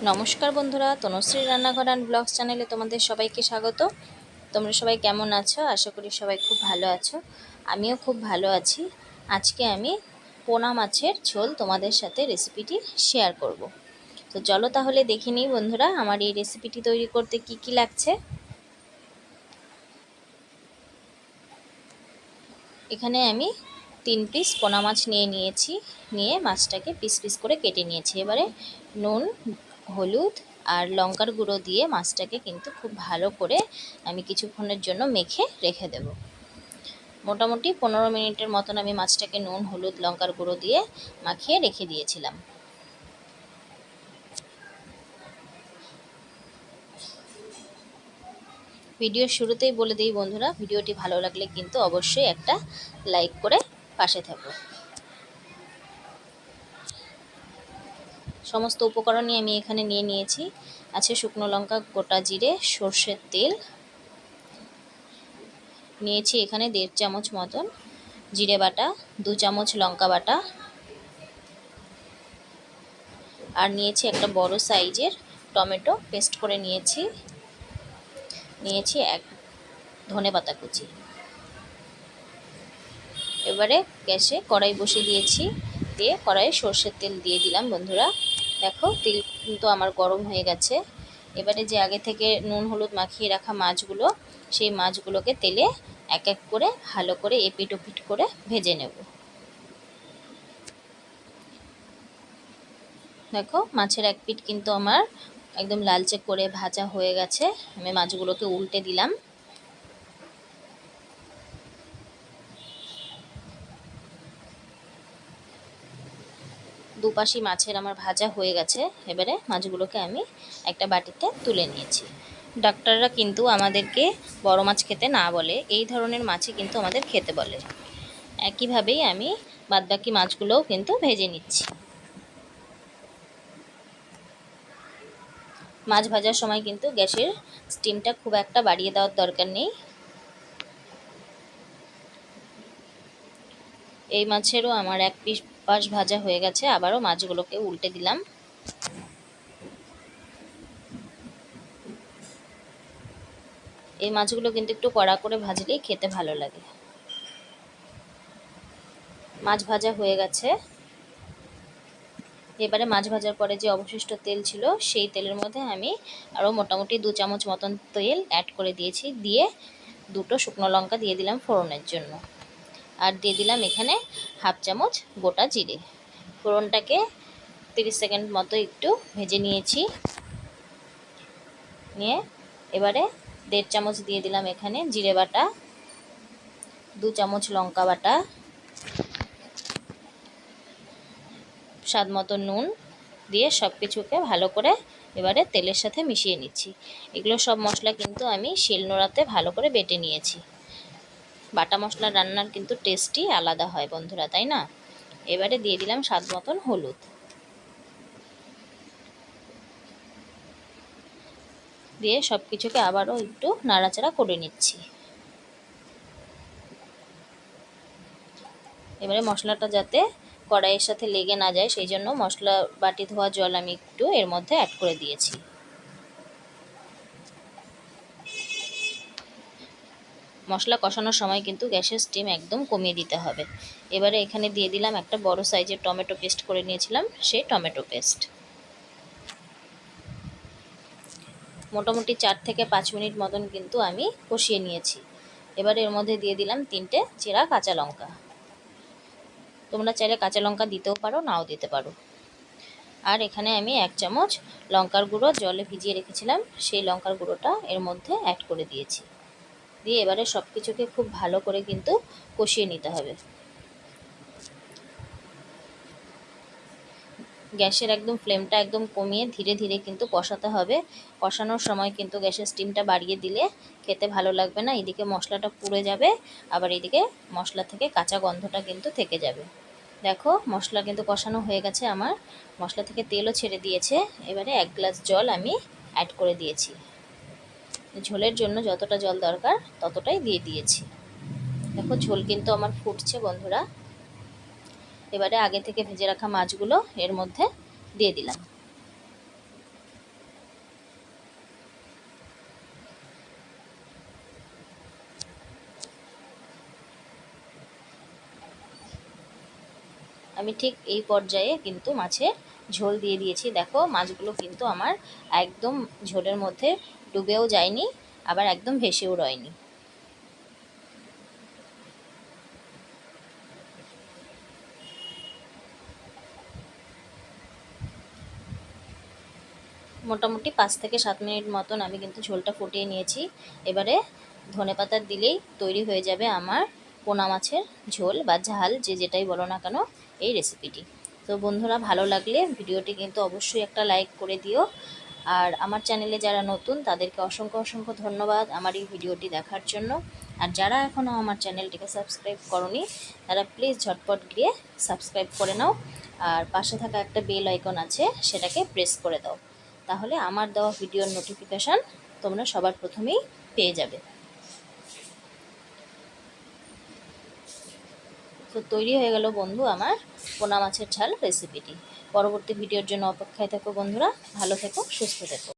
নমস্কার বন্ধুরা, তনুশ্রী রান্নাঘর অ্যান্ড ব্লগস চ্যানেলে তোমাদের সবাইকে স্বাগত। তোমরা সবাই কেমন আছো? আশা করি সবাই খুব ভালো আছো। আমিও খুব ভালো আছি। আজকে আমি পোনা মাছের ঝোল তোমাদের সাথে রেসিপিটি শেয়ার করব। তো চলো তাহলে দেখে নিই বন্ধুরা, আমার এই রেসিপিটি তৈরি করতে কি কি লাগছে। এখানে আমি 3 পিস পোনা মাছ নিয়েছি। নিয়ে মাছটাকে পিস পিস করে কেটে নিয়েছি। এবারে নুন, হলুদ আর লঙ্কার গুঁড়ো দিয়ে মাছটাকে কিন্তু খুব ভালো করে আমি কিছুক্ষণের জন্য মেখে রেখে দেব। মোটামুটি 15 মিনিটের মতন আমি মাছটাকে নুন, হলুদ, লঙ্কার গুঁড়ো দিয়ে মাখিয়ে রেখে দিয়েছিলাম। ভিডিওর শুরুতেই বলে দিই বন্ধুরা, ভিডিওটি ভালো লাগলে কিন্তু অবশ্যই একটা লাইক করে পাশে থাকো। সমস্ত উপকরণই আমি এখানে নিয়েছি। আছে শুকনো লঙ্কা, গোটা জিরে, সর্ষের তেল নিয়েছি এখানে 1.5 চামচ মতন, জিরে বাটা 2 চামচ, লঙ্কা বাটা, আর নিয়েছি একটা বড় সাইজের টমেটো পেস্ট করে নিয়েছি এক ধনেপাতা কুচি। এবারে গ্যাসে কড়াই বসিয়ে দিয়েছি, দিয়ে কড়াইয়ে সর্ষের তেল দিয়ে দিলাম। বন্ধুরা দেখো, তেল কিন্তু আমার গরম হয়ে গেছে। এবারে যে আগে থেকে নুন হলুদ মাখিয়ে রাখা মাছগুলো, সেই মাছগুলোকে তেলে এক এক করে ভালো করে এপিট ওপিট করে ভেজে নেব। দেখো, মাছের এক পিঠ কিন্তু আমার একদম লালচে করে ভাজা হয়ে গেছে। আমি মাছগুলোকে উল্টে দিলাম। দুপাশি মাছের আমার ভাজা হয়ে গেছে। এবারে মাছগুলোকে আমি একটা বাটিতে তুলে নিয়েছি। ডাক্তাররা কিন্তু আমাদেরকে বড় মাছ খেতে না বলে, এই ধরনের মাছই কিন্তু আমাদের খেতে বলে। একইভাবেই আমি বাদবাকি মাছগুলোও কিন্তু ভেজে নিচ্ছি। মাছ ভাজার সময় কিন্তু গ্যাসের স্টিমটা খুব একটা বাড়িয়ে দেওয়ার দরকার নেই। এই মাছেরও আমার এক পাশ ভাজা হয়ে গেছে। আবারও মাছগুলোকে উল্টে দিলাম। এই মাছগুলো কিন্তু একটু কড়া করে ভাজলেই খেতে ভালো লাগে। মাছ ভাজা হয়ে গেছে। এবারে মাছ ভাজার পরে যে অবশিষ্ট তেল ছিল, সেই তেলের মধ্যে আমি আরও মোটামুটি 2 চামচ মতন তেল অ্যাড করে দিয়েছি। দিয়ে 2টো শুকনো লঙ্কা দিয়ে দিলাম ফোড়নের জন্য, আর দিয়ে দিলাম এখানে 1/2 চামচ গোটা জিরে। ফোড়নটাকে 30 সেকেন্ড মতো একটু ভেজে নিয়েছি। নিয়ে এবারে 1.5 চামচ দিয়ে দিলাম এখানে জিরে বাটা, 2 চামচ লঙ্কা বাটা, স্বাদ মতো নুন দিয়ে সব কিছুকে ভালো করে এবারে তেলের সাথে মিশিয়ে নিচ্ছি। এগুলো সব মশলা কিন্তু আমি শিলনোড়াতে ভালো করে বেটে নিয়েছি। বাটা মশলা রান্নার কিন্তু টেস্টই আলাদা হয় বন্ধুরা, তাই না? এবারে দিয়ে দিলাম স্বাদ মতন হলুদ। দিয়ে সব কিছুকে আবারও একটু নাড়াচাড়া করে নিচ্ছি। এবারে মশলাটা যাতে কড়াইয়ের সাথে লেগে না যায়, সেই জন্য মশলা বাটি ধোয়া জল আমি একটু এর মধ্যে অ্যাড করে দিয়েছি। মশলা কষানোর সময় কিন্তু গ্যাসের স্টিম একদম কমিয়ে দিতে হবে। এবারে এখানে দিয়ে দিলাম একটা বড় সাইজের টমেটো পেস্ট করে নিয়েছিলাম, সেই টমেটো পেস্ট। মোটামুটি 4 থেকে 5 মিনিট মতন কিন্তু আমি কষিয়ে নিয়েছি। এবারে এর মধ্যে দিয়ে দিলাম 3টে চেরা কাঁচা লঙ্কা। তোমরা চাইলে কাঁচা লঙ্কা দিতেও পারো, নাও দিতে পারো। আর এখানে আমি 1 চামচ লঙ্কার গুঁড়ো জলে ভিজিয়ে রেখেছিলাম, সেই লঙ্কার গুঁড়োটা এর মধ্যে অ্যাড করে দিয়েছি। দিয়ে এবারে সব কিছুকে খুব ভালো করে কিন্তু কষিয়ে নিতে হবে। গ্যাসের একদম ফ্লেমটা একদম কমিয়ে ধীরে ধীরে কিন্তু কষাতে হবে। কষানোর সময় কিন্তু গ্যাসের স্টিমটা বাড়িয়ে দিলে খেতে ভালো লাগবে না। এদিকে মশলাটা পুড়ে যাবে, আবার এদিকে মশলা থেকে কাঁচা গন্ধটা কিন্তু থেকে যাবে। দেখো, মশলা কিন্তু কষানো হয়ে গেছে আমার, মশলা থেকে তেলও ছেড়ে দিয়েছে। এবারে 1 গ্লাস জল আমি অ্যাড করে দিয়েছি। ঝোলের জন্য যতটা জল দরকার ততটাই দিয়ে দিয়েছি। দেখো, ঝোল কিন্তু আমার ফুটছে বন্ধুরা। এবারে আগে থেকে ভেজে রাখা মাছগুলো এর মধ্যে দিয়ে দিলাম। আমি ঠিক এই পর্যায়ে কিন্তু মাছের ঝোল দিয়ে দিয়েছি। দেখো মাছগুলো কিন্তু আমার একদম ঝোলের মধ্যে ডুবেও যায়নি, আবার একদম ভেসেও রয়নি। মোটামুটি 5 থেকে 7 মিনিট মতন আমি কিন্তু ঝোলটা ফুটিয়ে নিয়েছি। এবারে ধনেপাতা দিলেই তৈরি হয়ে যাবে আমার পোনা মাছের ঝোল বা ঝাল, যে যেটাই বলো না কেন, এই রেসিপিটি। তো বন্ধুরা, ভালো লাগলে ভিডিওটি কিন্তু অবশ্যই একটা লাইক করে দিও। আর আমার চ্যানেলে যারা নতুন তাদেরকে অসংখ্য অসংখ্য ধন্যবাদ আমার এই ভিডিওটি দেখার জন্য। আর যারা এখনও আমার চ্যানেলটিকে সাবস্ক্রাইব করনি তারা প্লিজ ঝটপট গিয়ে সাবস্ক্রাইব করে নাও। আর পাশে থাকা একটা বেল আইকন আছে, সেটাকে প্রেস করে দাও, তাহলে আমার দেওয়া ভিডিওর নোটিফিকেশান তোমরা সবার প্রথমেই পেয়ে যাবে। তো তৈরি হয়ে গেল বন্ধু আমার পোনা মাছের ঝাল রেসিপিটি। পরবর্তী ভিডিওর জন্য অপেক্ষায় থেকো বন্ধুরা। ভালো থেকো, সুস্থ থেকো।